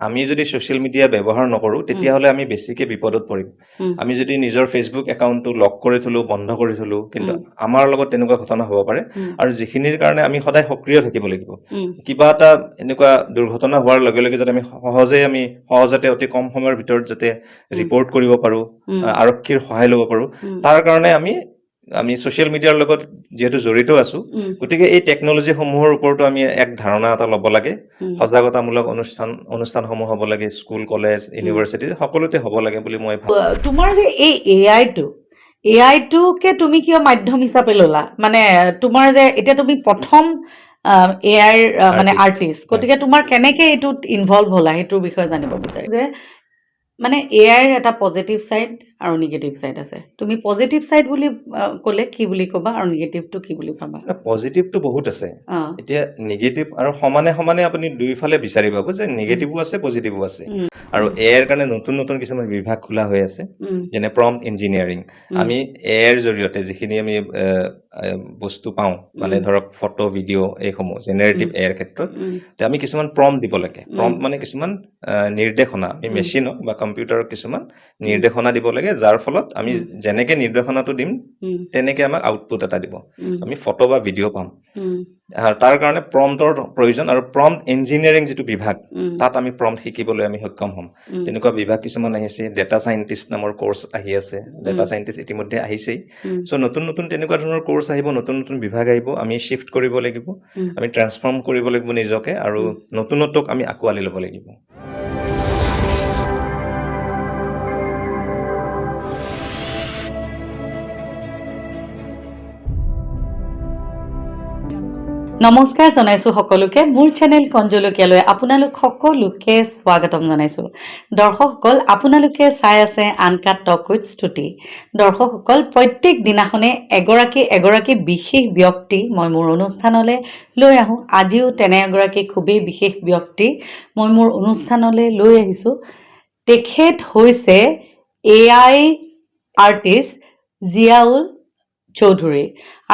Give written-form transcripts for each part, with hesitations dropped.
আমি যদি social media ব্যৱহাৰ নকৰোঁ তেতিয়াহ'লে আমি বেছিকে বিপদত পৰিম। আমি যদি নিজৰ ফেচবুক একাউণ্টটো লক কৰি থলোঁ, বন্ধ কৰি থলোঁ, কিন্তু আমাৰ লগত তেনেকুৱা ঘটনা হ'ব পাৰে। আৰু যিখিনিৰ কাৰণে আমি সদায় সক্ৰিয় থাকিব লাগিব। কিবা এটা এনেকুৱা দুৰ্ঘটনা হোৱাৰ লগে লগে যাতে আমি সহজতে অতি কম সময়ৰ ভিতৰত যাতে ৰিপৰ্ট কৰিব পাৰোঁ, আৰক্ষীৰ সহায় ল'ব পাৰোঁ, তাৰ কাৰণে আমি ছ'চিয়েল মিডিয়াৰ লগত যিহেতু জড়িত আছোঁ, গতিকে এই টেকন'লজিসমূহৰ ওপৰতো আমি এক ধাৰণা এটা ল'ব লাগে। সজাগতামূলক অনুষ্ঠানসমূহ হ'ব লাগে, স্কুল, কলেজ, ইউনিভাৰ্চিটি সকলোতে হ'ব লাগে বুলি মই ভাবোঁ। তোমাৰ যে এই এআইটোকে তুমি কিয় মাধ্যম হিচাপে ল'লা? মানে তোমাৰ যে এতিয়া তুমি প্ৰথম এআইৰ মানে আৰ্টিষ্ট, গতিকে তোমাৰ কেনেকে এইটোত ইনভলভ হ'লা সেইটোৰ বিষয়ে জানিব বিচাৰিছোঁ। যে মানে এআইৰ এটা পজিটিভ ছাইড আৰু নিগেটিভ ছাইড আছে। তুমি পজিটিভ ছাইড বুলি ক'লে কি বুলি ক'বা আৰু নিগেটিভটো কি বুলি ভাবা? পজিটিভটো বহুত আছে। এতিয়া নিগেটিভ আৰু সমানে সমানে আপুনি দুইফালে বিচাৰি পাব যে নিগেটিভো আছে, পজিটিভো আছে। আৰু এআইৰ কাৰণে নতুন নতুন কিছুমান বিভাগ খোলা হৈ আছে, যেনে প্ৰম্পট ইঞ্জিনিয়াৰিং। আমি এআইৰ জৰিয়তে যিখিনি আমি বস্তু পাওঁ, মানে ধৰক ফটো, ভিডিঅ' এইসমূহ জেনেৰেটিভ এআইৰ ক্ষেত্ৰত আমি কিছুমান প্ৰম্পট দিব লাগে। প্ৰম্পট মানে কিছুমান নিৰ্দেশনা, আমি মেচিনক বা কম্পিউটাৰক কিছুমান নিৰ্দেশনা দিব লাগে, যাৰ ফলত আমি যেনেকে নিৰ্দেশনাটো দিম তেনেকে আমাক আউটপুট এটা দিব। আমি ফটো বা ভিডিঅ' পাম। তাৰ কাৰণে প্ৰম্পটৰ প্ৰয়োজন, আৰু প্ৰম্পট ইঞ্জিনিয়াৰিং যিটো বিভাগ, তাত আমি প্ৰম্পট শিকিবলৈ আমি সক্ষম হ'ম। তেনেকুৱা বিভাগ কিছুমান আহিছে, ডেটা চাইণ্টিষ্ট নামৰ কোৰ্চ আহি আছে, ডেটা চাইণ্টিষ্ট ইতিমধ্যে আহিছেই। চ' নতুন নতুন তেনেকুৱা ধৰণৰ কোৰ্চ আহিব, নতুন নতুন বিভাগ আহিব, আমি শ্বিফ্ট কৰিব লাগিব, আমি ট্ৰান্সফৰ্ম কৰিব লাগিব নিজকে, আৰু নতুনত্বক আমি আঁকোৱালি ল'ব লাগিব। নমস্কাৰ জনাইছোঁ সকলোকে। মোৰ চেনেল কণজলকীয়ালৈ আপোনালোক সকলোকে স্বাগতম জনাইছোঁ। দৰ্শকসকল, আপোনালোকে চাই আছে আনকাট টক উইথ স্তুতি। দৰ্শকসকল, প্ৰত্যেক দিনাখনে এগৰাকী বিশেষ ব্যক্তি মই মোৰ অনুষ্ঠানলৈ লৈ আহোঁ। আজিও তেনে এগৰাকী খুবেই বিশেষ ব্যক্তি মই মোৰ অনুষ্ঠানলৈ লৈ আহিছোঁ। তেখেত হৈছে এআই আৰ্টিষ্ট জিয়াউল চৌধুৰী,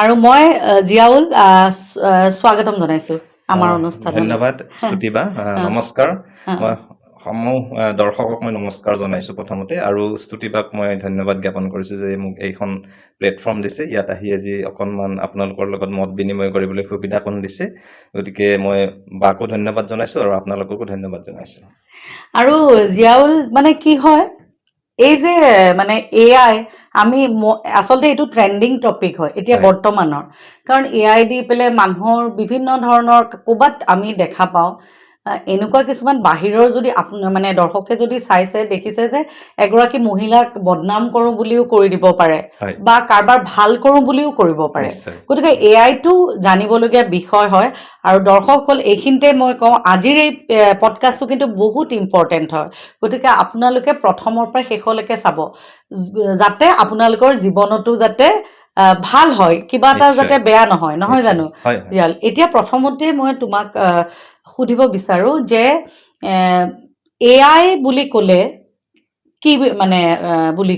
আৰু মই জিয়াউল স্বাগতম জনাইছোঁ আমাৰ অনুষ্ঠানত। ধন্যবাদ স্তুতিবা, নমস্কাৰ। মই সমূহ দৰ্শকক মই নমস্কাৰ জনাইছোঁ প্ৰথমতে, আৰু স্তুতিবাক মই ধন্যবাদ জ্ঞাপন কৰিছোঁ যে মোক এইখন প্লেটফৰ্ম দিছে, ইয়াত আহি আজি অকণমান আপোনালোকৰ লগত মত বিনিময় কৰিবলৈ সুবিধাকণ দিছে। গতিকে মই বাকো ধন্যবাদ জনাইছোঁ আৰু আপোনালোককো ধন্যবাদ জনাইছোঁ। আৰু জিয়াউল, মানে কি হয়, এই যে মানে এআই, আমি আচলতে এইটো ট্ৰেণ্ডিং টপিক হয় এতিয়া বৰ্তমানৰ, কাৰণ এআই দি পেলাই মানুহৰ বিভিন্ন ধৰণৰ ক'ৰবাত আমি দেখা পাওঁ এনেকুৱা কিছুমান বাহিৰৰ, যদি আপোনাৰ মানে দৰ্শকে যদি চাইছে দেখিছে যে এগৰাকী মহিলাক বদনাম কৰোঁ বুলিও কৰি দিব পাৰে, বা কাৰোবাৰ ভাল কৰোঁ বুলিও কৰিব পাৰে। গতিকে এআইটো জানিবলগীয়া বিষয় হয়, আৰু দৰ্শকসকল এইখিনিতে মই কওঁ আজিৰ এই পডকাষ্টটো কিন্তু বহুত ইম্পৰ্টেণ্ট হয়। গতিকে আপোনালোকে প্ৰথমৰ পৰা শেষলৈকে চাব, যাতে আপোনালোকৰ জীৱনতো যাতে ভাল হয়, কিবা এটা যাতে বেয়া নহয়, নহয় জানো জিয়াউল? এতিয়া প্ৰথমতে মই তোমাক সুধিব বিচাৰোঁ যে এআই বুলি ক'লে কি মানে বুলি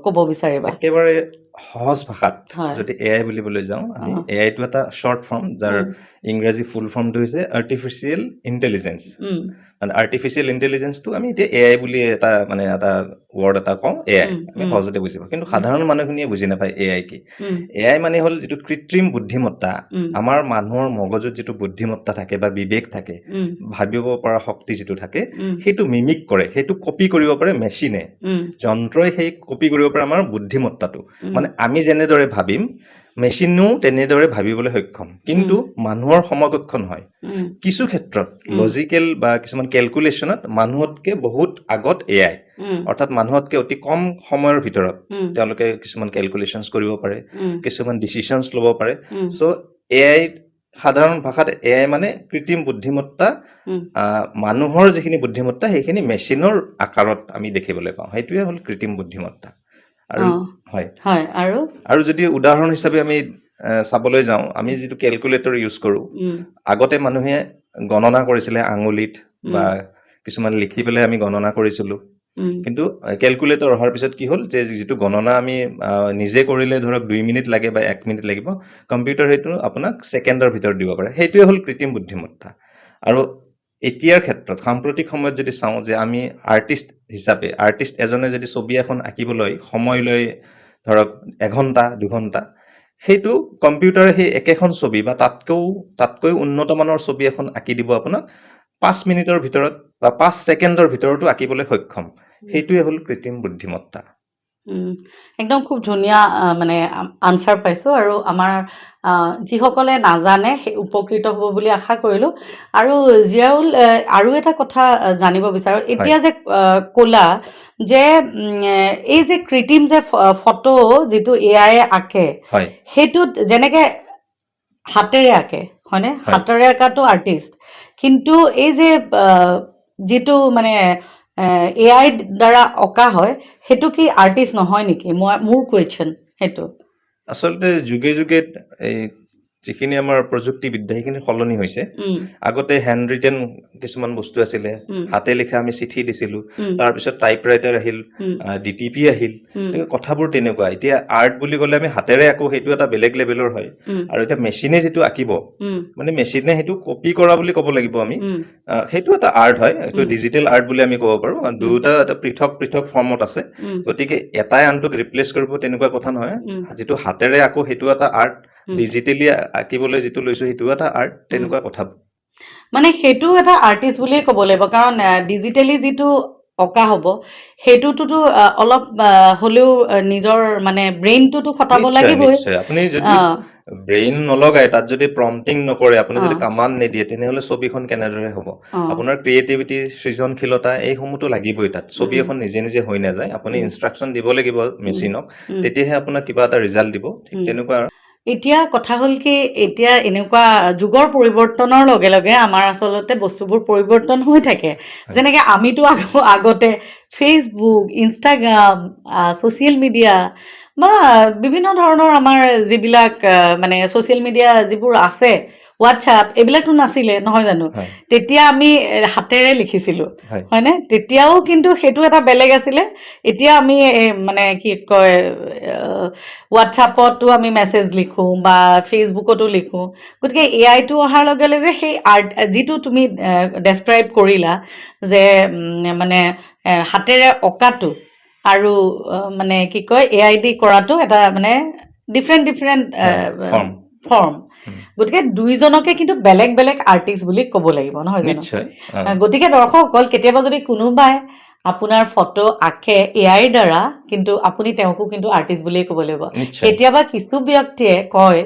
ক'ব বিচাৰিবা? একেবাৰে সহজ ভাষাত যদি এআই বুলিবলৈ যাওঁ, আমি এআইটো এটা শ্বৰ্ট ফৰ্ম, যাৰ ইংৰাজী ফুল ফৰ্মটো হৈছে আৰ্টিফিচিয়েল ইণ্টেলিজেঞ্চ। মানে আৰ্টিফিচিয়েল ইণ্টেলিজেঞ্চটো আমি এতিয়া এআই বুলি এটা ৱৰ্ড এটা কওঁ, এআই আমি সহজতে বুজি পাওঁ, কিন্তু সাধাৰণ মানুহখিনিয়ে বুজি নাপায় এআই কি। এআই মানে হ'ল যিটো কৃত্ৰিম বুদ্ধিমত্তা, আমাৰ মানুহৰ মগজুত যিটো বুদ্ধিমত্তা থাকে বা বিবেক থাকে, ভাবিব পৰা শক্তি যিটো থাকে, সেইটো মিমিক কৰে, সেইটো কপি কৰিব পাৰে মেচিনে। যন্ত্ৰই সেই কপি কৰিব পাৰে আমাৰ বুদ্ধিমত্তাটো। মানে আমি যেনেদৰে ভাবিম, মেচিনেও তেনেদৰে ভাবিবলৈ সক্ষম, কিন্তু মানুহৰ সমকক্ষ নহয়। কিছু ক্ষেত্ৰত লজিকেল বা কিছুমান কেলকুলেশ্যনত মানুহতকে বহুত আগত এআই, অৰ্থাৎ মানুহতকে অতি কম সময়ৰ ভিতৰত তেওঁলোকে কিছুমান কেলকুলেশ্যনছ কৰিব পাৰে, কিছুমান ডিচিশ্যনছ ল'ব পাৰে। চ' এআই, সাধাৰণ ভাষাত এআই মানে কৃত্ৰিম বুদ্ধিমত্তা, মানুহৰ যিখিনি বুদ্ধিমত্তা সেইখিনি মেচিনৰ আকাৰত আমি দেখিবলৈ পাওঁ, সেইটোৱে হ'ল কৃত্ৰিম বুদ্ধিমত্তা। আৰু আৰু যদি উদাহৰণ হিচাপে আমি চাবলৈ যাওঁ, আমি যিটো কেলকুলেটৰ ইউজ কৰোঁ, আগতে মানুহে গণনা কৰিছিলে আঙুলিত, বা কিছুমান লিখি পেলাই আমি গণনা কৰিছিলোঁ। কিন্তু কেলকুলেটৰ অহাৰ পিছত কি হ'ল, যে যিটো গণনা আমি নিজে কৰিলে ধৰক 2 মিনিট লাগে বা 1 মিনিট লাগিব, কম্পিউটাৰ সেইটো আপোনাক ছেকেণ্ডৰ ভিতৰত দিব পাৰে। সেইটোৱে হ'ল কৃত্ৰিম বুদ্ধিমত্তা। আৰু এতিয়াৰ ক্ষেত্ৰত সাম্প্ৰতিক সময়ত যদি চাওঁ যে আমি আৰ্টিষ্ট হিচাপে আৰ্টিষ্ট এজনে যদি ছবি এখন আঁকিবলৈ সময় লৈ ধৰক 1 ঘণ্টা 2 ঘণ্টা সেইটো কম্পিউটাৰে সেই একেখন ছবি বা তাতকৈ উন্নত মানৰ ছবি এখন আঁকি দিব আপোনাক 5 মিনিটৰ ভিতৰত বা 5 ছেকেণ্ডৰ ভিতৰতো আঁকিবলৈ সক্ষম সেইটোৱে হ'ল কৃত্ৰিম বুদ্ধিমত্তা একদম খুব ধুনীয়া মানে আনচাৰ পাইছোঁ আৰু আমাৰ যিসকলে নাজানে সেই উপকৃত হ'ব বুলি আশা কৰিলোঁ আৰু জিয়াউল আৰু এটা কথা জানিব বিচাৰোঁ এতিয়া যে ক'লা যে এই যে কৃত্ৰিম যে ফটো যিটো AI আঁকে সেইটোত যেনেকৈ হাতেৰে আঁকে হয়নে হাতেৰে আঁকাটো আৰ্টিষ্ট কিন্তু এই যে যিটো মানে AI দ্বাৰা অঁকা হয় সেইটো কি আৰ্টিষ্ট নহয় নেকি মোৰ কুৱেশ্যন সেইটো আচলতে যুগে যুগে এই যিখিনি আমাৰ প্ৰযুক্তিবিদ্যা সেইখিনি সলনি হৈছে আগতে হেণ্ড ৰিটেন কিছুমান বস্তু আছিলে হাতে লিখা আমি চিঠি দিছিলোঁ তাৰপিছত টাইপৰাইটাৰ আহিল DTP আহিল কথাবোৰ তেনেকুৱা এতিয়া আৰ্ট বুলি ক'লে আমি হাতেৰে আঁকো সেইটো এটা বেলেগ লেভেলৰ হয় আৰু এতিয়া মেচিনে যিটো আঁকিব মানে মেচিনে সেইটো কপি কৰা বুলি ক'ব লাগিব আমি সেইটো এটা আৰ্ট হয় এইটো ডিজিটেল আৰ্ট বুলি আমি ক'ব পাৰোঁ দুটা এটা পৃথক পৃথক ফৰ্মত আছে গতিকে এটাই আনটোক ৰিপ্লেচ কৰিব তেনেকুৱা কথা নহয় যিটো হাতেৰে আঁকো সেইটো এটা আৰ্ট ডিজিটেলি আঁকিবলৈ যিটো লৈছো সেইটো এটা আৰ্ট তেনেকুৱা কথা মানে সেইটো এটা আৰ্টিষ্ট বুলিয়ে ক'ব লাগিব কাৰণ ডিজিটেলি যিটো অঁকা হ'ব সেইটোতো অলপ হ'লেও নিজৰ মানে ব্ৰেইনটোতো খটাব লাগিবই আপুনি যদি ব্ৰেইন নলগায় তাত যদি প্ৰম্পটিং নকৰে আপুনি যদি কামাণ্ড নিদিয়ে তেনেহ'লে ছবিখন কেনেদৰে হ'ব আপোনাৰ ক্ৰিয়েটিভিটি সৃজনশীলতা এইসমূহতো লাগিবই তাত ছবি এখন নিজে নিজে হৈ নাযায় আপুনি ইনষ্ট্ৰাকশ্যন দিব লাগিব মেচিনক তেতিয়াহে আপোনাক কিবা এটা ৰিজাল্ট দিব ঠিক তেনেকুৱা এতিয়া কথা হ'ল কি এতিয়া এনেকুৱা যুগৰ পৰিৱৰ্তনৰ লগে লগে আমাৰ আচলতে বস্তুবোৰ পৰিৱৰ্তন হৈ থাকে যেনেকৈ আমিতো আগতে ফেচবুক ইনষ্টাগ্ৰাম ছ'চিয়েল মিডিয়া বা বিভিন্ন ধৰণৰ আমাৰ যিবিলাক মানে ছ'চিয়েল মিডিয়া যিবোৰ আছে হোৱাটছআপ এইবিলাকতো নাছিলে নহয় জানো তেতিয়া আমি হাতেৰে লিখিছিলোঁ হয়নে তেতিয়াও কিন্তু সেইটো এটা বেলেগ আছিলে এতিয়া আমি মানে কি কয় হোৱাটছআপতো আমি মেছেজ লিখোঁ বা ফেচবুকতো লিখোঁ গতিকে AIটো অহাৰ লগে লগে সেই আৰ্ট যিটো তুমি ডেছক্ৰাইব কৰিলা যে মানে হাতেৰে অঁকাটো আৰু মানে কি কয় AI দি কৰাটো এটা মানে ডিফাৰেণ্ট ফৰ্ম গতিকে দুইজনকে কিন্তু বেলেগ বেলেগ আৰ্টিষ্ট বুলি ক'ব লাগিব নহয় জানো গতিকে দৰ্শকসকল কেতিয়াবা যদি কোনোবাই আপোনাৰ ফটো আঁকে AIৰ দ্বাৰা কিন্তু আপুনি তেওঁকো কিন্তু আৰ্টিষ্ট বুলিয়ে ক'ব লাগিব কেতিয়াবা কিছু ব্যক্তিয়ে কয়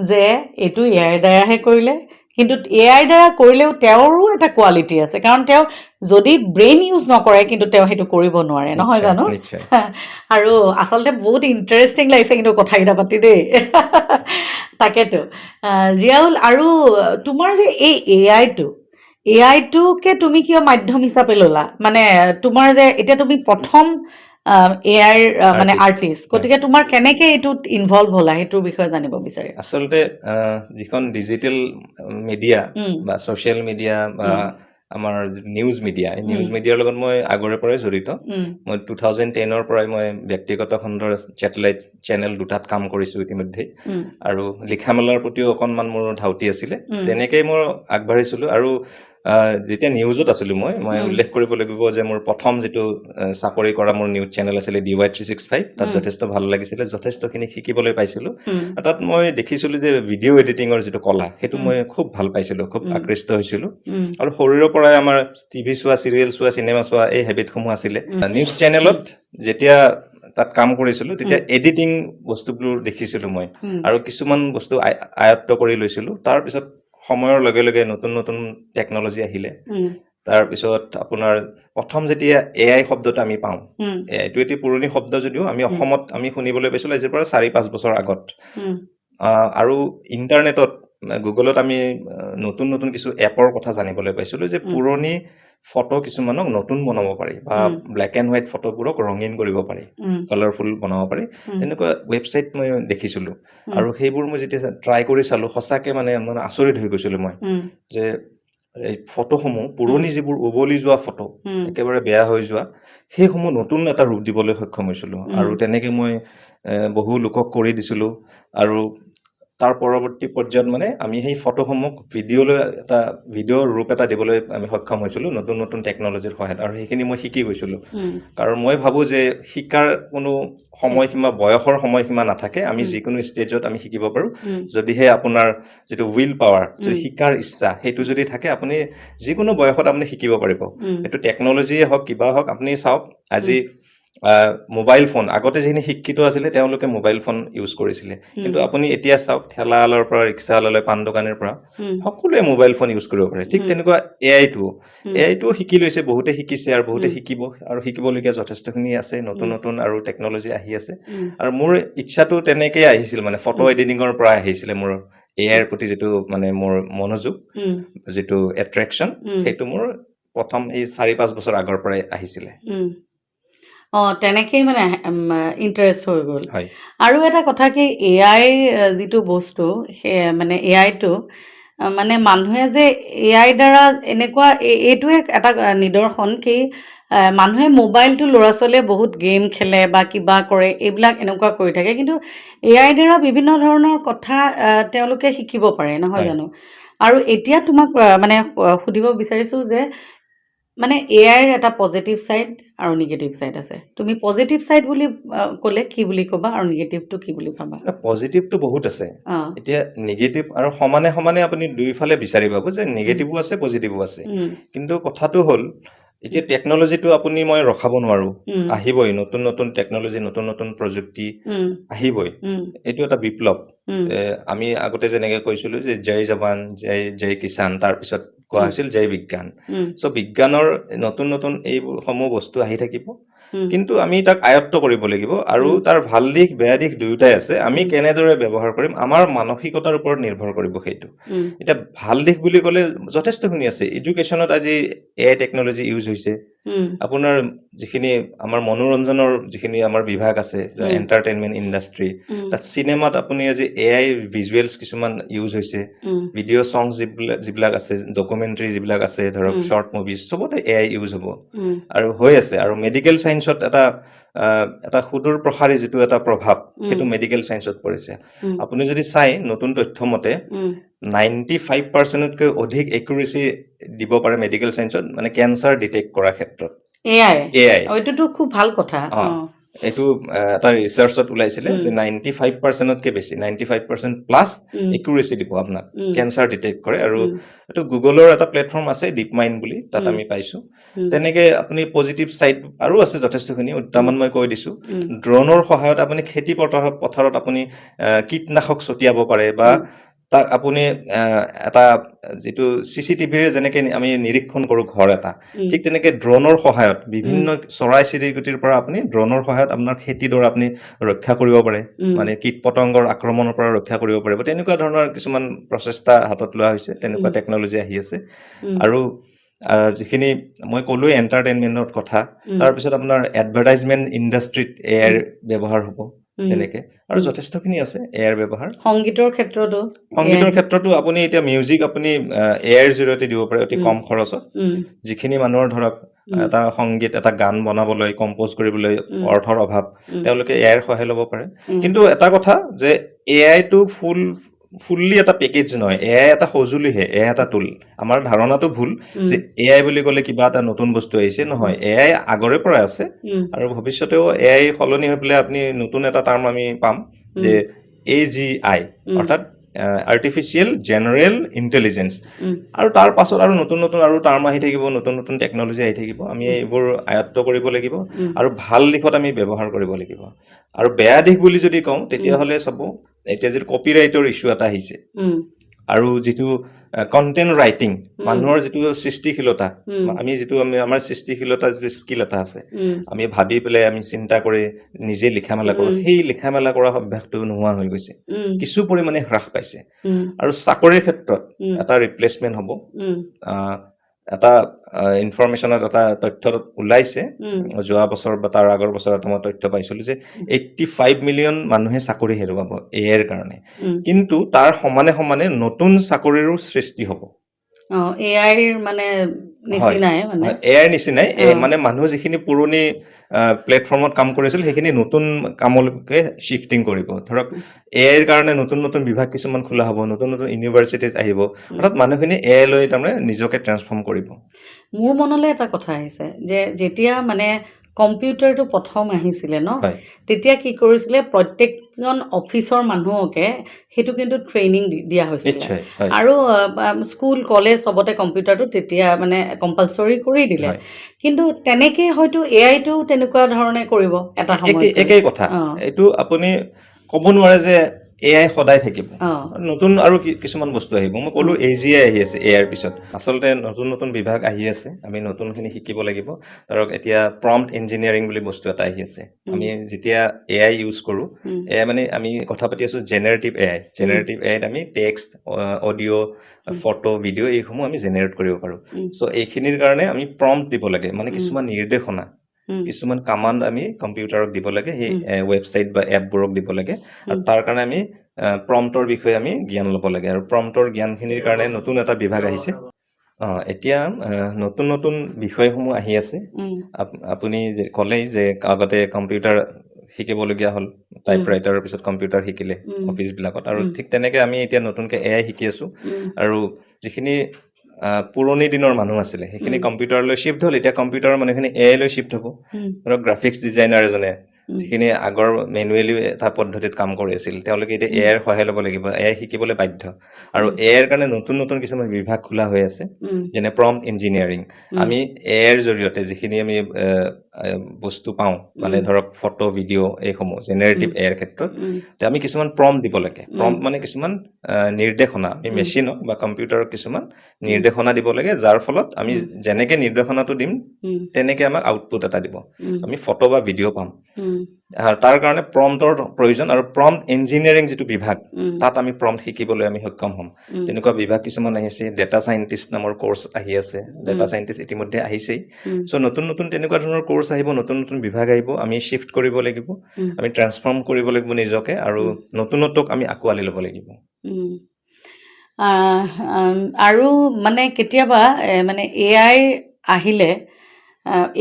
যে এইটো AIৰ দ্বাৰাহে কৰিলে কিন্তু AIৰ দ্বাৰা কৰিলেও তেওঁৰো এটা কোৱালিটি আছে কাৰণ তেওঁ যদি ব্ৰেইন ইউজ নকৰে কিন্তু তেওঁ সেইটো কৰিব নোৱাৰে নহয় জানো আৰু আচলতে বহুত ইণ্টাৰেষ্টিং লাগিছে কিন্তু কথাকেইটা পাতি দেই তাকেতো জিয়াউল আৰু তোমাৰ যে এই AIটোকে তুমি কিয় মাধ্যম হিচাপে ল'লা মানে তোমাৰ যে এতিয়া তুমি প্ৰথম AIৰ মানে আৰ্টিষ্ট গতিকে তোমাৰ কেনেকে এইটোত ইনভলভ হ'লা সেইটোৰ বিষয়ে জানিব বিচাৰে আচলতে যিখন ডিজিটেল মিডিয়া বা ছ'চিয়েল মিডিয়া বা আমাৰ নিউজ মিডিয়া এই নিউজ মিডিয়াৰ লগত মই আগৰে পৰাই জড়িত মই 2010ৰ পৰাই মই ব্যক্তিগত খণ্ডৰ ছেটেলাইট চেনেল দুটাত কাম কৰিছোঁ ইতিমধ্যে আৰু লিখা মেলাৰ প্ৰতিও অকণমান মোৰ ধাউতি আছিলে তেনেকেই মই আগবাঢ়িছিলোঁ আৰু যেতিয়া নিউজত আছিলোঁ মই উল্লেখ কৰিব লাগিব যে মোৰ প্ৰথম যিটো চাকৰি কৰা মোৰ নিউজ চেনেল আছিলে DY365 তাত যথেষ্ট ভাল লাগিছিলে যথেষ্টখিনি শিকিবলৈ পাইছিলোঁ তাত মই দেখিছিলোঁ যে ভিডিঅ' এডিটিঙৰ যিটো কলা সেইটো মই খুব ভাল পাইছিলোঁ খুব আকৃষ্ট হৈছিলোঁ আৰু শৰীৰৰ পৰাই আমাৰ টিভি চোৱা চিৰিয়েল চোৱা চিনেমা চোৱা এই হেবিটসমূহ আছিলে নিউজ চেনেলত যেতিয়া তাত কাম কৰিছিলোঁ তেতিয়া এডিটিং বস্তুবোৰ দেখিছিলোঁ মই আৰু কিছুমান বস্তু আয়ত্ত কৰি লৈছিলোঁ তাৰপিছত সময়ৰ লগে লগে নতুন নতুন টেকন'লজি আহিলে তাৰপিছত আপোনাৰ প্ৰথম যেতিয়া AI শব্দটো আমি পাওঁ এইটো এটি পুৰণি শব্দ যদিও আমি অসমত আমি শুনিবলৈ পাইছিলোঁ আজিৰ পৰা 4-5 বছৰ আগত আৰু ইণ্টাৰনেটত গুগলত আমি নতুন নতুন কিছু এপৰ কথা জানিবলৈ পাইছিলোঁ যে পুৰণি ফটো কিছুমানক নতুন বনাব পাৰি বা ব্লেক এণ্ড হোৱাইট ফটোবোৰক ৰঙীন কৰিব পাৰি কালাৰফুল বনাব পাৰি এনেকুৱা ৱেবছাইট মই দেখিছিলোঁ আৰু সেইবোৰ মই যেতিয়া ট্ৰাই কৰি চালোঁ সঁচাকৈ মানে আচৰিত হৈ গৈছিলোঁ মই যে এই ফটোসমূহ পুৰণি যিবোৰ উভলি যোৱা ফটো একেবাৰে বেয়া হৈ যোৱা সেইসমূহ নতুন এটা ৰূপ দিবলৈ সক্ষম হৈছিলোঁ আৰু তেনেকৈ মই বহু লোকক কৰি দিছিলোঁ আৰু তাৰ পৰৱৰ্তী পৰ্যায়ত মানে আমি সেই ফটোসমূহ ভিডিঅ' ৰূপ এটা দিবলৈ আমি সক্ষম হৈছিলোঁ নতুন নতুন টেকন'লজিৰ সহায়ত, আৰু সেইখিনি মই শিকি গৈছিলোঁ। কাৰণ মই ভাবোঁ যে শিকাৰ কোনো সময়সীমা, বয়সৰ সময়সীমা নাথাকে। আমি যিকোনো ষ্টেজত আমি শিকিব পাৰোঁ, যদিহে আপোনাৰ যিটো উইল পাৱাৰ, যদি শিকাৰ ইচ্ছা সেইটো যদি থাকে, আপুনি যিকোনো বয়সত আপুনি শিকিব পাৰিব। এইটো টেকন'লজিয়ে হওক, কিবা হওক। আপুনি চাওক আজি মোবাইল ফোন, আগতে যিখিনি শিক্ষিত আছিলে তেওঁলোকে মোবাইল ফোন ইউজ কৰিছিলে, কিন্তু আপুনি এতিয়া চাওক ঠেলাৱালৰ পৰা ৰিক্সাৱালালৈ, পাণ দোকানীৰ পৰা সকলোৱে মোবাইল ফোন ইউজ কৰিব পাৰে। ঠিক তেনেকুৱা এআইটো শিকি লৈছে, বহুতে শিকিছে আৰু বহুতে শিকিব, আৰু শিকিবলগীয়া যথেষ্টখিনি আছে। নতুন নতুন আৰু টেকন'লজি আহি আছে, আৰু মোৰ ইচ্ছাটো তেনেকেই আহিছিল, মানে ফটো এডিটিঙৰ পৰা আহিছিলে মোৰ এআইৰ প্ৰতি যিটো মানে মোৰ মনোযোগ, যিটো এট্ৰেকশ্যন, সেইটো মোৰ প্ৰথম এই 4-5 বছৰ আগৰ পৰাই আহিছিলে। তেনেকেই মানে ইণ্টাৰেষ্ট হৈ গ'ল। হয়। আৰু এটা কথা কি, এআই যিটো বস্তু, মানে এআইটো মানে মানুহে যে এআইৰ দ্বাৰা এনেকুৱা, এইটোৱে এটা নিদৰ্শন কি মানুহে মোবাইলটো, ল'ৰা ছোৱালীয়ে বহুত গেম খেলে বা কিবা কৰে, এইবিলাক এনেকুৱা কৰি থাকে, কিন্তু এআইৰ দ্বাৰা বিভিন্ন ধৰণৰ কথা তেওঁলোকে শিকিব পাৰে, নহয় জানো? আৰু এতিয়া তোমাক মানে সুধিব বিচাৰিছোঁ যে মানে এআইৰ এটা পজিটিভ ছাইড আৰু নিগেটিভ ছাইড আছে। তুমি পজিটিভ ছাইড বুলি ক'লে কি বুলি ক'বা, আৰু নিগেটিভটো কি বুলি ভাবা? পজিটিভটো বহুত আছে, এতিয়া নিগেটিভ আৰু সমানে সমানে আপুনি দুইফালে বিচাৰি পাব যে নিগেটিভো আছে, পজিটিভো আছে। কিন্তু কথাটো হ'ল, এতিয়া টেকন'লজিটো মই ৰখাব নোৱাৰোঁ, আহিবই নতুন নতুন টেকন'লজি, নতুন নতুন প্ৰযুক্তি আহিবই। এইটো এটা বিপ্লৱ। আমি আগতে যেনেকে কৈছিলোঁ যে জয় জৱান, জয় কিষাণ, তাৰপিছত কোৱা হৈছিল জয় বিজ্ঞান। চ' বিজ্ঞানৰ নতুন নতুন এইসমূহ বস্তু আহি থাকিব, কিন্তু আমি তাক আয়ত্ত কৰিব লাগিব, আৰু তাৰ ভাল দিশ বেয়া দিশ দুয়োটাই আছে। আমি কেনেদৰে ব্যৱহাৰ কৰিম, আমাৰ মানসিকতাৰ ওপৰত নিৰ্ভৰ কৰিব সেইটো। এতিয়া ভাল দিশ বুলি ক'লে যথেষ্টখিনি আছে। এডুকেশ্যনত আজি এআই টেকন'লজি ইউজ হৈছে। আপোনাৰ যিখিনি আমাৰ মনোৰঞ্জনৰ যিখিনি আমাৰ বিভাগ আছে, এণ্টাৰটেইনমেণ্ট ইণ্ডাষ্ট্ৰী, তাত চিনেমাত আপুনি আজি এআই ভিজুৱেলছ কিছুমান ইউজ হৈছে। ভিডিঅ' ছংছ যিবিলাক আছে, ডকুমেণ্টাৰী যিবিলাক আছে, ধৰক শ্বৰ্ট মুভিজ, চবতে এআই ইউজ হ'ব, আৰু হৈ আছে। আৰু মেডিকেল ছায়েন্সত এটা সুদূৰ প্ৰসাৰী যিটো এটা প্ৰভাৱ, সেইটো মেডিকেল ছায়েন্সত পৰিছে। আপুনি যদি চাই, নতুন তথ্য মতে 95%তকৈ অধিক একুৰেচি দিব পাৰে মেডিকেল ছায়েন্সত, মানে কেঞ্চাৰ ডিটেক্ট কৰাৰ ক্ষেত্ৰত। এআই এইটোতো খুব ভাল কথা। এইটো এটা ৰিচাৰ্চত ওলাইছিলে যে 95%তকৈ বেছি, 95% প্লাছ একুৰেচি দিব আপোনাক, কেঞ্চাৰ ডিটেক্ট কৰে। আৰু এইটো গুগলৰ এটা প্লেটফৰ্ম আছে, ডিপ মাইণ্ড বুলি, তাত আমি পাইছোঁ। তেনেকে আপুনি পজিটিভ ছাইড আৰু আছে যথেষ্টখিনি, উদ্যামান মই কৈ দিছোঁ। ড্ৰোনৰ সহায়ত আপুনি খেতি পথাৰত আপুনি কীটনাশক ছটিয়াব পাৰে, বা তাক আপুনি এটা যিটো চিচিটিভিৰে যেনেকে আমি নিৰীক্ষণ কৰোঁ ঘৰ এটা, ঠিক তেনেকে ড্ৰোনৰ সহায়ত বিভিন্ন চৰাই চিৰিকটিৰ পৰা আপুনি ড্ৰোনৰ সহায়ত আপোনাৰ খেতিডৰা আপুনি ৰক্ষা কৰিব পাৰে, মানে কীট পতংগৰ আক্ৰমণৰ পৰা ৰক্ষা কৰিব পাৰিব। তেনেকুৱা ধৰণৰ কিছুমান প্ৰচেষ্টা হাতত লোৱা হৈছে, তেনেকুৱা টেকন'লজি আহি আছে। আৰু যিখিনি মই ক'লোৱে এণ্টাৰটেইনমেণ্টৰ কথা, তাৰপিছত আপোনাৰ এডভাৰটাইজমেণ্ট ইণ্ডাষ্ট্ৰীত এআইৰ ব্যৱহাৰ হ'ব তেনেকে, আৰু যথেষ্টখিনি আছে এআইৰ ব্যৱহাৰ। সংগীতৰ ক্ষেত্ৰতো আপুনি এতিয়া মিউজিক আপুনি এআইৰ জৰিয়তে দিব পাৰে অতি কম খৰচত। যিখিনি মানুহৰ ধৰক এটা সংগীত, এটা গান বনাবলৈ, কম্প'জ কৰিবলৈ অৰ্থৰ অভাৱ, তেওঁলোকে এআইৰ সহায় ল'ব পাৰে। কিন্তু এটা কথা যে এআইটো ফুল্লি এটা পেকেজ নহয়, এআই এটা সঁজুলিহে, এআই এটা টুল। আমাৰ ধাৰণাটো ভুল যে এআই বুলি ক'লে কিবা এটা নতুন বস্তু আহিছে, নহয়। এআই আগৰে পৰা আছে, আৰু ভৱিষ্যতেও এআই সলনি হৈ পেলাই আপুনি নতুন এটা টাৰ্ম আমি পাম যে AGI, অৰ্থাৎ আৰ্টিফিচিয়েল জেনেৰেল ইণ্টেলিজেঞ্চ। আৰু তাৰ পাছত আৰু নতুন নতুন আৰু টাৰ্ম আহি থাকিব, নতুন নতুন টেকন'লজি আহি থাকিব। আমি এইবোৰ আয়ত্ত কৰিব লাগিব, আৰু ভাল দিশত আমি ব্যৱহাৰ কৰিব লাগিব। আৰু বেয়া দিশ বুলি যদি কওঁ, তেতিয়াহ'লে চাব, এতিয়া যিটো কপিৰাইটৰ ইছ্যু এটা আহিছে, আৰু যিটো কণ্টেণ্ট ৰাইটিং, মানুহৰ যিটো সৃষ্টিশীলতা, আমাৰ সৃষ্টিশীলতাৰ যিটো স্কিল এটা আছে, আমি ভাবি পেলাই আমি চিন্তা কৰি নিজে লিখা মেলা কৰোঁ, সেই লিখা মেলা কৰা অভ্যাসটো নোহোৱা হৈ গৈছে, কিছু পৰিমাণে হ্ৰাস পাইছে। আৰু চাকৰিৰ ক্ষেত্ৰত এটা ৰিপ্লেচমেণ্ট হ'ব। এটা ইনফৰমেশ্যনত এটা তথ্য ওলাইছে, যোৱা বছৰ বা তাৰ আগৰ বছৰ এটা মই তথ্য পাইছিলোঁ যে 85 মিলিয়ন মানুহে চাকৰি হেৰুৱাব এআইৰ কাৰণে, কিন্তু তাৰ সমানে সমানে নতুন চাকৰিৰো সৃষ্টি হ'ব। এআইৰ মানে নিচিনাই মানে এআইৰ নিচিনাই মানে মানুহ যিখিনি পুৰণি প্লেটফৰ্মত কাম কৰিছিল সেইখিনি নতুন কামলৈকে শ্বিফটিং কৰিব ধৰক এআইৰ কাৰণে নতুন নতুন বিভাগ কিছুমান খোলা হ'ব নতুন নতুন ইউনিভাৰ্চিটিত আহিব অৰ্থাৎ মানুহখিনি এআই লৈ তাৰমানে নিজকে ট্ৰেন্সফৰ্ম কৰিব মোৰ মনলৈ এটা কথা আহিছে যে যেতিয়া মানে কম্পিউটাৰটো প্ৰথম আহিছিলে ন তেতিয়া কি কৰিছিলে প্ৰত্যেকজন অফিচৰ মানুহকে সেইটো কিন্তু ট্ৰেইনিং দিয়া হৈছিলে আৰু স্কুল কলেজ চবতে কম্পিউটাৰটো তেতিয়া মানে কম্পালচৰি কৰি দিলে কিন্তু তেনেকে হয়তো এআইটো তেনেকুৱা ধৰণে কৰিব এটা সময়ত একেই কথা এইটো আপুনি ক'ব নোৱাৰে যে এআই সদায় থাকিব নতুন আৰু কিছুমান বস্তু আহিব মই ক'লো এজিআই আহি আছে এআইৰ পিছত আচলতে নতুন নতুন বিভাগ আহি আছে আমি নতুনখিনি শিকিব লাগিব ধৰক এতিয়া প্ৰম্পট ইঞ্জিনিয়াৰিং বুলি বস্তু এটা আহি আছে আমি যেতিয়া এআই ইউজ কৰোঁ এআই মানে আমি কথা পাতি আছোঁ জেনেৰেটিভ এআইত আমি টেক্সট অডিঅ' ফটো ভিডিঅ' এইসমূহ আমি জেনেৰেট কৰিব পাৰোঁ চ' এইখিনিৰ কাৰণে আমি প্ৰম্পট দিব লাগে মানে কিছুমান নিৰ্দেশনা কিছুমান কামাণ্ড আমি কম্পিউটাৰক দিব লাগে সেই ৱেবছাইট বা এপবোৰক দিব লাগে আৰু তাৰ কাৰণে আমি প্ৰম্পটৰ বিষয়ে আমি জ্ঞান ল'ব লাগে আৰু প্ৰম্পটৰ জ্ঞানখিনিৰ কাৰণে নতুন এটা বিভাগ আহিছে এতিয়া নতুন নতুন বিষয়সমূহ আহি আছে আপুনি যে ক'লেই যে আগতে কম্পিউটাৰ শিকিবলগীয়া হ'ল টাইপৰাইটাৰৰ পিছত কম্পিউটাৰ শিকিলে অফিচবিলাকত আৰু ঠিক তেনেকৈ আমি এতিয়া নতুনকৈ এআই শিকি আছোঁ আৰু যিখিনি পুৰণি দিনৰ মানুহ আছিলে সেইখিনি কম্পিউটাৰলৈ শ্বিফ্ট হ'ল এতিয়া কম্পিউটাৰৰ মানুহখিনি এআই লৈ শ্বিফ্ট হ'ব ধৰক গ্ৰাফিক্স ডিজাইনাৰ এজনে যিখিনি আগৰ মেনুৱেলি এটা পদ্ধতিত কাম কৰি আছিল তেওঁলোকে এতিয়া এআইৰ সহায় ল'ব লাগিব এআই শিকিবলৈ বাধ্য আৰু এআইৰ কাৰণে নতুন নতুন কিছুমান বিভাগ খোলা হৈ আছে যেনে প্ৰম্পট ইঞ্জিনিয়াৰিং আমি এআইৰ জৰিয়তে যিখিনি আমি বস্তু পাওঁ মানে ধৰক ফটো ভিডিঅ' এইসমূহ জেনেৰেটিভ এআইৰ ক্ষেত্ৰত আমি কিছুমান প্ৰম্পট দিব লাগে প্ৰম্পট মানে কিছুমান নিৰ্দেশনা আমি মেচিনক বা কম্পিউটাৰক কিছুমান নিৰ্দেশনা দিব লাগে যাৰ ফলত আমি যেনেকে নিৰ্দেশনাটো দিম তেনেকে আমাক আউটপুট এটা দিব আমি ফটো বা ভিডিঅ' পাম তাৰ কাৰণে প্ৰম্পটৰ প্ৰয়োজন আৰু প্ৰম্পট ইঞ্জিনিয়াৰিং যিটো বিভাগ তাত আমি প্ৰম্পট শিকিবলৈ আমি সক্ষম হ'ম তেনেকুৱা বিভাগ কিছুমান আহিছে ডেটা চাইণ্টিষ্ট নামৰ কোৰ্চ আহি আছে ডেটা চাইণ্টিষ্ট ইতিমধ্যে আহিছেই চ' নতুন নতুন তেনেকুৱা ধৰণৰ কোৰ্চ আহিব নতুন নতুন বিভাগ আহিব আমি শ্বিফ্ট কৰিব লাগিব আমি ট্ৰেন্সফৰ্ম কৰিব লাগিব নিজকে আৰু নতুনত্বক আমি আঁকোৱালি ল'ব লাগিব আৰু মানে কেতিয়াবা মানে এআই আহিলে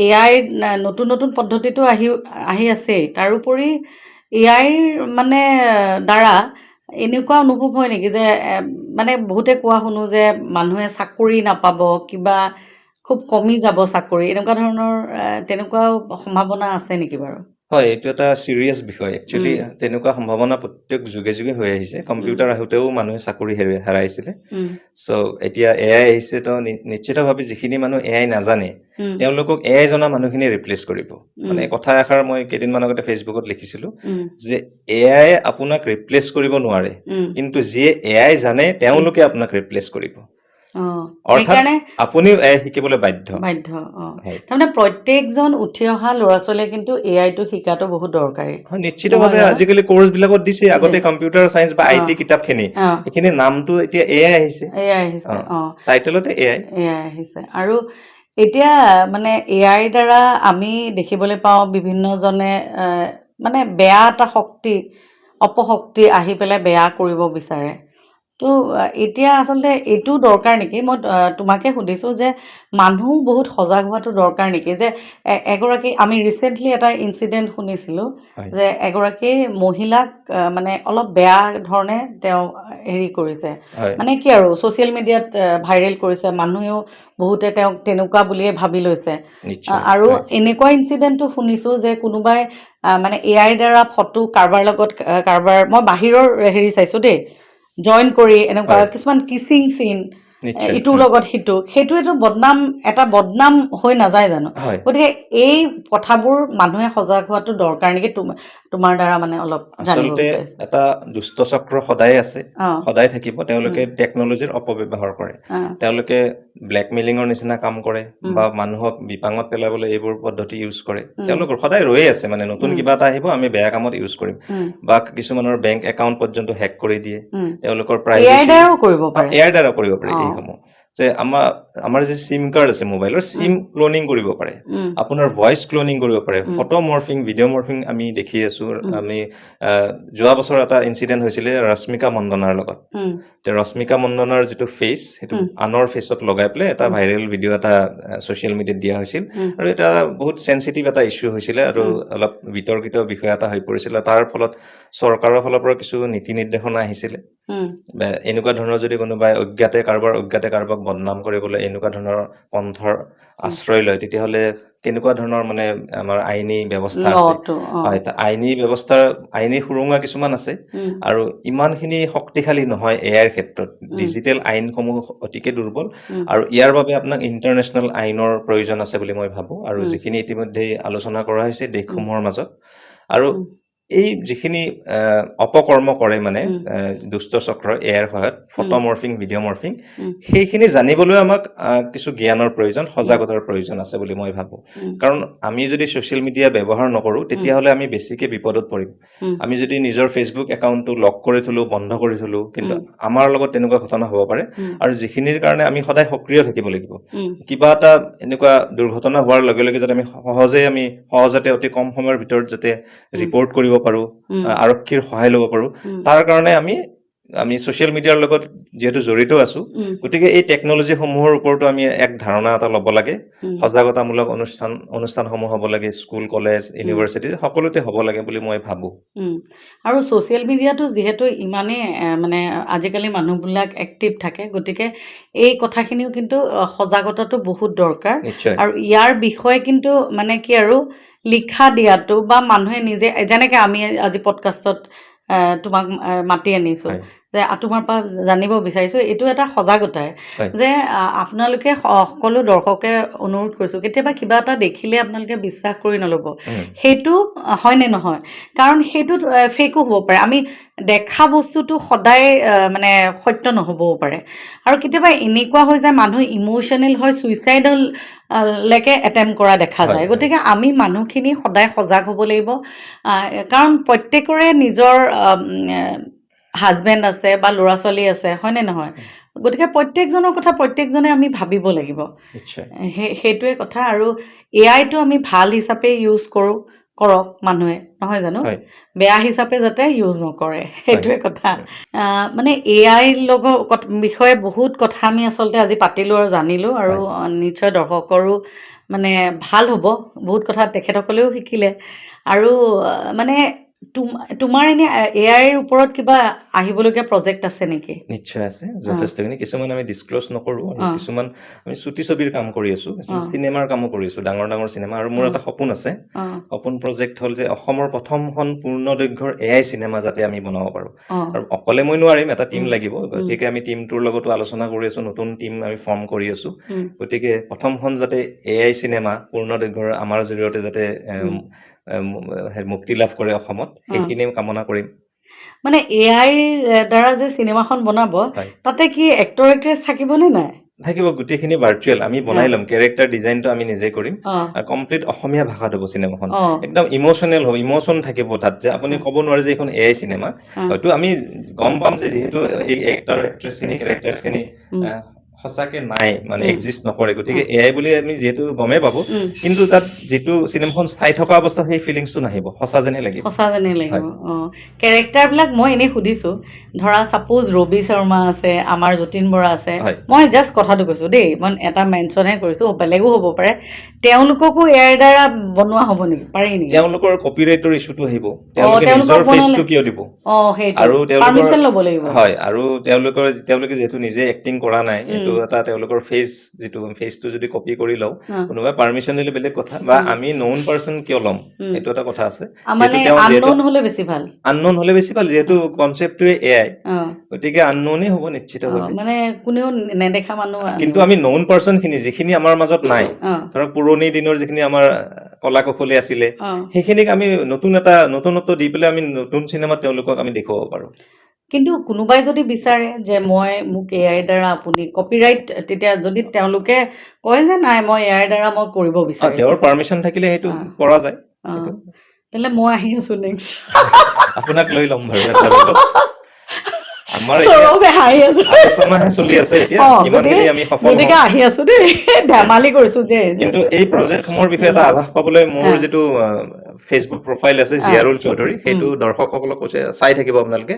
এআইৰ নতুন নতুন পদ্ধতিটো আহি আছেই তাৰোপৰি এআইৰ মানে দ্বাৰা এনেকুৱা অনুভৱ হয় নেকি যে মানে বহুতে কোৱা শুনো যে মানুহে চাকৰি নাপাব কিবা খুব কমি যাব চাকৰি এনেকুৱা ধৰণৰ তেনেকুৱা সম্ভাৱনা আছে নেকি বাৰু হয় এইটো এটা চিৰিয়াছ বিষয় একচুৱেলি তেনেকুৱা সম্ভাৱনা প্ৰত্যেক যুগে যুগে হৈ আহিছে কম্পিউটাৰ আহোঁতেও মানুহে চাকৰি হেৰাইছিলে চ' এতিয়া এআই আহিছে তো নিশ্চিতভাৱে যিখিনি মানুহ এআই নাজানে তেওঁলোকক এআই জনা মানুহখিনি ৰিপ্লেচ কৰিব মানে কথা এষাৰ মই কেইদিনমান আগতে ফেচবুকত লিখিছিলোঁ যে এআই আপোনাক ৰিপ্লেচ কৰিব নোৱাৰে কিন্তু যিয়ে এআই জানে তেওঁলোকে আপোনাক ৰিপ্লেচ কৰিব সেইকাৰণে আপুনিও এআই শিকিবলৈ বাধ্য তাৰমানে প্ৰত্যেকজন উঠি অহা ল'ৰা ছোৱালীয়ে কিন্তু এআইটো শিকাটো বহুত দৰকাৰী নিশ্চিতভাৱে আজিকালি কোৰ্চ বিলাকত দিছে আগতে কম্পিউটাৰ চায়েন্স বা আইটি কিতাপখিনি সেইখিনি নামটো এতিয়া এআই আহিছে টাইটেলতে এআই আহিছে আৰু এতিয়া মানে এআইৰ দ্বাৰা আমি দেখিবলৈ পাওঁ বিভিন্নজনে মানে বেয়া এটা অপশক্তি আহি পেলাই বেয়া কৰিব বিচাৰে তো এতিয়া আচলতে এইটো দৰকাৰ নেকি মই তোমাকে সুধিছোঁ যে মানুহ বহুত সজাগ হোৱাটো দৰকাৰ নেকি যে এগৰাকী আমি ৰিচেণ্টলি এটা ইনচিডেণ্ট শুনিছিলোঁ যে এগৰাকী মহিলাক মানে অলপ বেয়া ধৰণে তেওঁ হেৰি কৰিছে মানে কি আৰু ছ'চিয়েল মিডিয়াত ভাইৰেল কৰিছে মানুহেও বহুতে তেওঁক তেনেকুৱা বুলিয়ে ভাবি লৈছে আৰু এনেকুৱা ইনচিডেণ্টটো শুনিছোঁ যে কোনোবাই মানে এআইৰ দ্বাৰা ফটো কাৰোবাৰ লগত মই বাহিৰৰ হেৰি চাইছোঁ দেই জইন কৰি এনেকুৱা কিছুমান কিচিং চিন ইটোৰ লগত সেইটোৱেতো এটা বদনাম হৈ নাযায় জানো গতিকে এই কথাবোৰ মানুহে সজাগ হোৱাটো দৰকাৰ নেকি তোমাৰ দ্বাৰা মানে অলপ জানিব বিচাৰিছোঁ এটা দুষ্ট চক্ৰ সদায় আছে সদায় থাকিব তেওঁলোকে টেকনলজিৰ অপব্যৱহাৰ কৰে তেওঁলোকে ব্লেকমেইলিঙৰ নিচিনা কাম কৰে বা মানুহক বিপাঙত পেলাবলৈ এইবোৰ পদ্ধতি ইউজ কৰে তেওঁলোকৰ সদায় ৰৈয়ে আছে মানে নতুন কিবা এটা আহিব আমি বেয়া কামত ইউজ কৰিম বা কিছুমানৰ বেংক একাউণ্ট পৰ্যন্ত হেক কৰি দিয়ে তেওঁলোকৰ এআইৰ দ্বাৰা কৰিব পাৰি এইসমূহ যে আমাৰ যে সিম কাৰ্ড আছে মোবাইলৰ সিম ক্লোনিং কৰিব পাৰে, আপোনাৰ ভইচ ক্লোনিং কৰিব পাৰে, ফটো মৰ্ফিং, ভিডিঅ' মৰ্ফিং আমি দেখি আছো। আমি যোৱা বছৰ এটা ইনচিডেণ্ট হৈছিলে ৰশ্মিকা মন্দনাৰ লগত। ৰশ্মিকা মন্দনাৰ যিটো ফেচ সেইটো আনৰ ফেচত লগাই পেলাই এটা ভাইৰেল ভিডিঅ' এটা ছ'চিয়েল মিডিয়াত দিয়া হৈছিল, আৰু এটা বহুত চেঞ্চিটিভ এটা ইছ্যু হৈছিলে আৰু অলপ বিতৰ্কিত বিষয় এটা হৈ পৰিছিলে। তাৰ ফলত চৰকাৰৰ ফালৰ পৰা কিছু নীতি নিৰ্দেশনা আহিছিলে, এনেকুৱা ধৰণৰ যদি কোনোবাই অজ্ঞাতে কাৰোবাক বদনাম কৰিবলৈ এনেকুৱা ধৰণৰ পন্থৰ আশ্ৰয় লয়, তেতিয়াহ'লে কেনেকুৱা ধৰণৰ মানে আমাৰ আইনী ব্যৱস্থা আছে। হয়, আইনী ব্যৱস্থাৰ আইনী সুৰুঙা কিছুমান আছে, আৰু ইমানখিনি শক্তিশালী নহয় এআইৰ ক্ষেত্ৰত। ডিজিটেল আইনসমূহ অতিকে দুৰ্বল, আৰু ইয়াৰ বাবে আপোনাক ইণ্টাৰনেশ্যনেল আইনৰ প্ৰয়োজন আছে বুলি মই ভাবোঁ, আৰু যিখিনি ইতিমধ্যে আলোচনা কৰা হৈছে দেশসমূহৰ মাজত। আৰু এই যিখিনি অপকৰ্ম কৰে মানে দুষ্ট চক্ৰ এআইৰ সহায়ত, ফটো মৰ্ফিং, ভিডিঅ' মৰ্ফিং, সেইখিনি জানিবলৈ আমাক কিছু জ্ঞানৰ প্ৰয়োজন, সজাগতাৰ প্ৰয়োজন আছে বুলি মই ভাবোঁ। কাৰণ আমি যদি ছ'চিয়েল মিডিয়া ব্যৱহাৰ নকৰোঁ, তেতিয়াহ'লে আমি বেছিকে বিপদত পৰিম। আমি যদি নিজৰ ফেচবুক একাউণ্টটো লক কৰি থলোঁ, বন্ধ কৰি থলোঁ, কিন্তু আমাৰ লগত তেনেকুৱা ঘটনা হ'ব পাৰে। আৰু যিখিনিৰ কাৰণে আমি সদায় সক্ৰিয় থাকিব লাগিব। কিবা এটা এনেকুৱা দুৰ্ঘটনা হোৱাৰ লগে লগে যাতে আমি সহজতে অতি কম সময়ৰ ভিতৰত যাতে ৰিপৰ্ট কৰিব পাৰোঁ, আৰক্ষীৰ সহায় ল'ব পাৰোঁ, তাৰ কাৰণে আমি ছ'চিয়েল মিডিয়াৰ লগত যিহেতু জড়িত আছোঁ, গতিকে এই টেকন'লজিসমূহৰ ওপৰতো আমি এক ধাৰণা এটা ল'ব লাগে। সজাগতামূলক অনুষ্ঠানসমূহ হ'ব লাগে, স্কুল, কলেজ, ইউনিভাৰ্চিটি সকলোতে হ'ব লাগে বুলি মই ভাবোঁ। আৰু ছ'চিয়েল মিডিয়াটো যিহেতু ইমানেই মানে আজিকালি মানুহবিলাক এক্টিভ থাকে, গতিকে এই কথাখিনিও কিন্তু সজাগতাটো বহুত দৰকাৰ। আৰু ইয়াৰ বিষয়ে কিন্তু মানে কি আৰু লিখা দিয়াটো বা মানুহে নিজে, যেনেকৈ আমি আজি পডকাষ্টত তোমাক মাতি আনিছোঁ, যে তোমাৰ পৰা জানিব বিচাৰিছোঁ, এইটো এটা সজাগতাই যে আপোনালোকে সকলো দৰ্শকে অনুৰোধ কৰিছোঁ, কেতিয়াবা কিবা এটা দেখিলে আপোনালোকে বিশ্বাস কৰি নল'ব, সেইটো হয়নে নহয়, কাৰণ সেইটোত ফেকো হ'ব পাৰে। আমি দেখা বস্তুটো সদায় মানে সত্য নহ'বও পাৰে, আৰু কেতিয়াবা এনেকুৱা হৈ যায় মানুহ ইম'চনেল হয়, ছুইচাইডল লৈকে এটেম্প কৰা দেখা যায়। গতিকে আমি মানুহখিনি সদায় সজাগ হ'ব লাগিব, কাৰণ প্ৰত্যেকৰে নিজৰ হাজবেণ্ড আছে বা ল'ৰা ছোৱালী আছে, হয়নে নহয়? গতিকে প্ৰত্যেকজনৰ কথা প্ৰত্যেকজনে আমি ভাবিব লাগিব, সেইটোৱে কথা। আৰু এআইটো আমি ভাল হিচাপে ইউজ কৰক মানুহে, নহয় জানো? বেয়া হিচাপে যাতে ইউজ নকৰে, সেইটোৱে কথা। মানে এআইৰ লগত বিষয়ে বহুত কথা আমি আচলতে আজি পাতিলোঁ আৰু জানিলোঁ, আৰু নিশ্চয় দৰ্শকৰো মানে ভাল হ'ব, বহুত কথা তেখেতসকলেও শিকিলে। আৰু মানে তোমাৰ এনে এআইৰ ওপৰত কিবা আহিবলগীয়া প্ৰজেক্ট আছে নেকি? নিশ্চয় আছে, যথেষ্টখিনি। কিছুমান আমি ডিছক্ল'জ নকৰোঁ, আৰু কিছুমান আমি চুটি ছবিৰ কাম কৰি আছোঁ, চিনেমাৰ কামো কৰি আছোঁ, ডাঙৰ ডাঙৰ চিনেমা। আৰু মোৰ এটা সপোন আছে, সপোন প্ৰজেক্ট হ'ল যে অসমৰ প্ৰথমখন পূৰ্ণদৈৰ্ঘ্যৰ এআই চিনেমা যাতে আমি বনাব পাৰোঁ। আৰু অকলে মই নোৱাৰিম, এটা টীম লাগিব, গতিকে আমি টীমটোৰ লগতো আলোচনা কৰি আছোঁ, নতুন টীম আমি ফৰ্ম কৰি আছোঁ। গতিকে প্ৰথমখন যাতে এআই চিনেমা পূৰ্ণদৈৰ্ঘ্যৰ আমাৰ জৰিয়তে যাতে মুক্তি লাভ কৰে অসমত, সেইখিনি কামনা কৰিম। মানে এআইৰ দ্বাৰা যে চিনেমাখন বনাব, তাতে কি এক্টৰ এক্ট্ৰেছ থাকিবনে নাই? থাকিব, গোটেইখিনি ভাৰ্চুৱেল আমি বনাই ল'ম। কেৰেক্টাৰ ডিজাইনটো আমি নিজে কৰিম, কমপ্লিট অসমীয়া ভাষাত হ'ব চিনেমাখন, একদম ইম'চনেল হ'ব, ইম'চন থাকিব তাত, যে আপুনি ক'ব নোৱাৰে যে এইখন এআই চিনেমা। হয়তো আমি গম পাম যে যিহেতু এই এক্টৰ এক্ট্ৰেছখিনি কেৰেক্টাৰছখিনি সঁচাকে নাই, মানে এক্সিষ্ট নকৰে, গতিকে এআই বুলি আমি যিহেতু গমেই পাব, কিন্তু তাত যিটো চিনেমাখন চাই থকা অৱস্থাত সেই ফিলিংছটো নাহিব, সঁচা যেনেই লাগিব। কেৰেক্টাৰবিলাক মই এনেই সুধিছোঁ, ধৰা ছাপ'জ ৰবি শৰ্মা আছে, আমাৰ যতীন বৰা আছে, মই জাষ্ট কথাটো কৈছোঁ দেই, মই এটা মেনশ্যনহে কৰিছোঁ, বেলেগো হ'ব পাৰে, তেওঁলোককো এআইৰ দ্বাৰা বনোৱা হ'ব নেকি, পাৰি নেকি? তেওঁলোকৰ কপিৰাইটৰ ইছ্যুটো আহিব, তেওঁলোকে নিজৰ ফেচটো কিয় দিব, আৰু পাৰমিশ্যন ল'ব লাগিব। হয়, আৰু তেওঁলোকে যিহেতু নিজে এক্টিং কৰা নাই, এইটো এটা তেওঁলোকৰ ফেচটো যদি কপি কৰি লওঁ, কোনোবাই পাৰমিশ্যন দিলে বেলেগ কথা, বা আমি ন'ন পাৰ্চন কিয় ল'ম, এইটো এটা কথা আছে। আনন'ন হ'লে বেছি ভাল, আনন'ন হ'লে বেছি ভাল, যিহেতু কনচেপ্টটোৱে এআই, গতিকে আনন'নেই হ'ব নিশ্চিতভাৱে, মানে কোনেও নেদেখা মানুহ। কিন্তু আমি ন'ন পাৰ্চনখিনি যিখিনি আমাৰ মাজত নাই, ধৰক পুৰণি দিনৰ যিখিনি আমাৰ কলা কৌশলী আছিলে, সেইখিনিক আমি নতুনত্ব দি পেলাই আমি নতুন চিনেমাত তেওঁলোকক আমি দেখুৱাব পাৰোঁ। কিন্তু কোনোবাই যদি বিচাৰে যে মোক এআইৰ দ্বাৰা আপুনি কপিৰাইট, তেতিয়া যদি তেওঁলোকে কয় যে নাই মই এআইৰ দ্বাৰা মই কৰিব বিচাৰিছোঁ, তেওঁৰ পাৰমিশ্যন থাকিলে সেইটো কৰা যায়। তেতিয়াহ'লে মই আহি আছোঁ নেক্সট, আপোনাক লৈ ল'ম বাৰু। আমাৰ সৌৰভে হাঁহি আছে আলোচনাহে চলি আছে এতিয়া ইমানখিনি আমি সফল গতিকে আহি আছো দেই ধেমালি কৰিছো দেই কিন্তু এই প্ৰজেক্টসমূহৰ বিষয়ে এটা আভাস পাবলৈ মোৰ যিটো ফেচবুক প্ৰফাইল আছে জিয়াৰুল চৌধুৰী সেইটো দৰ্শকসকলক কৈছে চাই থাকিব আপোনালোকে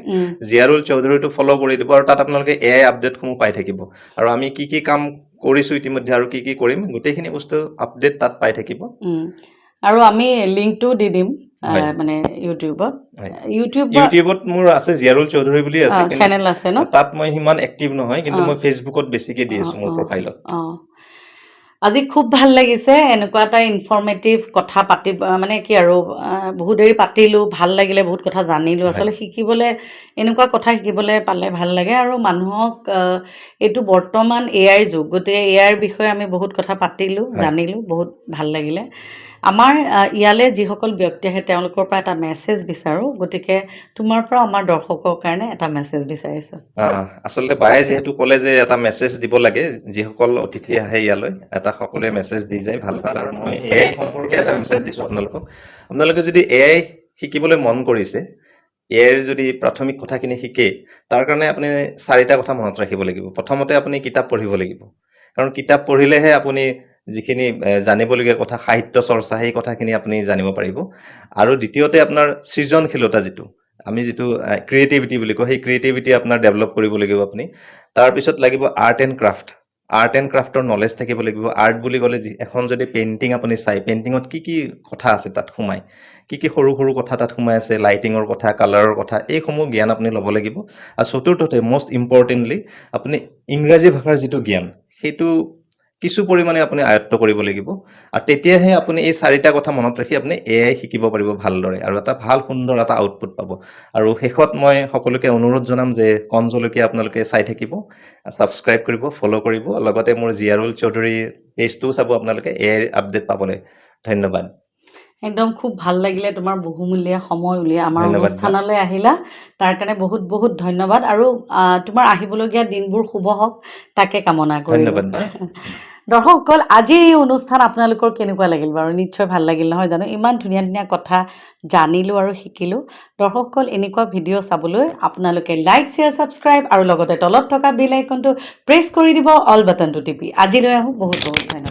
জিয়াৰুল চৌধুৰীটো ফ'ল' কৰি দিব আৰু তাত আপোনালোকে এআই আপডেটসমূহ পাই থাকিব আৰু আমি কি কি কাম কৰিছো ইতিমধ্যে আৰু কি কি কৰিম গোটেইখিনি বস্তু আপডেট তাত পাই থাকিব আৰু আমি লিংকটো দি দিম মানে ইউটিউবত মোৰ আছে জিয়াৰুল চৌধুৰী বুলি আছে চেনেল আছে ন তাত মই সিমান এক্টিভ নহয় কিন্তু মই ফেচবুকত বেছিকে দি আছো মোৰ প্ৰফাইলত আজি খুব ভাল লাগিছে এনেকুৱা এটা ইনফৰ্মেটিভ কথা পাতি মানে কি আৰু বহুত দেৰি পাতিলোঁ ভাল লাগিলে বহুত কথা জানিলোঁ আচলতে শিকিবলৈ এনেকুৱা কথা শিকিবলৈ পালে ভাল লাগে আৰু মানুহক এইটো বৰ্তমান এআইৰ যুগ গতিকে এআইৰ বিষয়ে আমি বহুত কথা পাতিলোঁ জানিলোঁ বহুত ভাল লাগিলে আমাৰ ইয়ালৈ যিসকল ব্যক্তি আহে তেওঁলোকৰ পৰা এটা মেছেজ বিচাৰোঁ গতিকে তোমাৰ পৰা আমাৰ দৰ্শকৰ কাৰণে এটা মেছেজ বিচাৰিছোঁ আচলতে বায়ে যিহেতু ক'লে যে এটা মেছেজ দিব লাগে যিসকল অতিথি আহে ইয়ালৈ এটা সকলোৱে মেছেজ দি যায় ভাল ভাল আৰু মই এআই সম্পৰ্কে এটা মেছেজ দিছোঁ আপোনালোকে যদি এআই শিকিবলৈ মন কৰিছে এআইৰ যদি প্ৰাথমিক কথাখিনি শিকে তাৰ কাৰণে আপুনি 4টা কথা মনত ৰাখিব লাগিব প্ৰথমতে আপুনি কিতাপ পঢ়িব লাগিব কাৰণ কিতাপ পঢ়িলেহে আপুনি যিখিনি জানিবলগীয়া কথা সাহিত্য চৰ্চা সেই কথাখিনি আপুনি জানিব পাৰিব আৰু দ্বিতীয়তে আপোনাৰ সৃজনশীলতা আমি যিটো ক্ৰিয়েটিভিটি বুলি কওঁ সেই ক্ৰিয়েটিভিটি আপোনাৰ ডেভেলপ কৰিব লাগিব আপুনি তাৰপিছত লাগিব আৰ্ট এণ্ড ক্ৰাফ্টৰ নলেজ থাকিব লাগিব আৰ্ট বুলি ক'লে এখন যদি পেইণ্টিং আপুনি চাই পেইণ্টিঙত কি কি কথা আছে তাত সোমাই কি কি সৰু সৰু কথা তাত সোমাই আছে লাইটিঙৰ কথা কালাৰৰ কথা এইসমূহ জ্ঞান আপুনি ল'ব লাগিব আৰু চতুৰ্থতে মষ্ট ইম্পৰ্টেণ্টলি আপুনি ইংৰাজী ভাষাৰ যিটো জ্ঞান সেইটো কিছু পৰিমাণে আপুনি আয়ত্ত কৰিব লাগিব আৰু তেতিয়াহে আপুনি এই 4টা কথা মনত ৰাখি আপুনি এআই শিকিব পাৰিব ভালদৰে আৰু এটা ভাল সুন্দৰ এটা আউটপুট পাব আৰু শেষত মই সকলোকে অনুৰোধ জনাম যে কণ জলকীয়া আপোনালোকে চাই থাকিব ছাবস্ক্ৰাইব কৰিব ফ'ল' কৰিব লগতে মোৰ জিয়াৰুল চৌধুৰী পেজটোও চাব আপোনালোকে এআইৰ আপডেট পাবলৈ ধন্যবাদ একদম খুব ভাল লাগিলে তোমাৰ বহুমূলীয়া সময় উলিয়াই আমাৰ অনুষ্ঠানলৈ আহিলা তাৰ কাৰণে বহুত বহুত ধন্যবাদ আৰু তোমাৰ আহিবলগীয়া দিনবোৰ শুভ হওক তাকে কামনা কৰিলোঁ দৰ্শকসকল আজিৰ এই অনুষ্ঠান আপোনালোকৰ কেনেকুৱা লাগিল বাৰু নিশ্চয় ভাল লাগিল নহয় জানো ইমান ধুনীয়া ধুনীয়া কথা জানিলোঁ আৰু শিকিলোঁ দৰ্শকসকল এনেকুৱা ভিডিঅ' চাবলৈ আপোনালোকে লাইক শ্বেয়াৰ ছাবস্ক্ৰাইব আৰু লগতে তলত থকা বেল আইকনটো প্ৰেছ কৰি দিব অল বাটনটো টিপি আজিলৈ আহোঁ বহুত বহুত ধন্যবাদ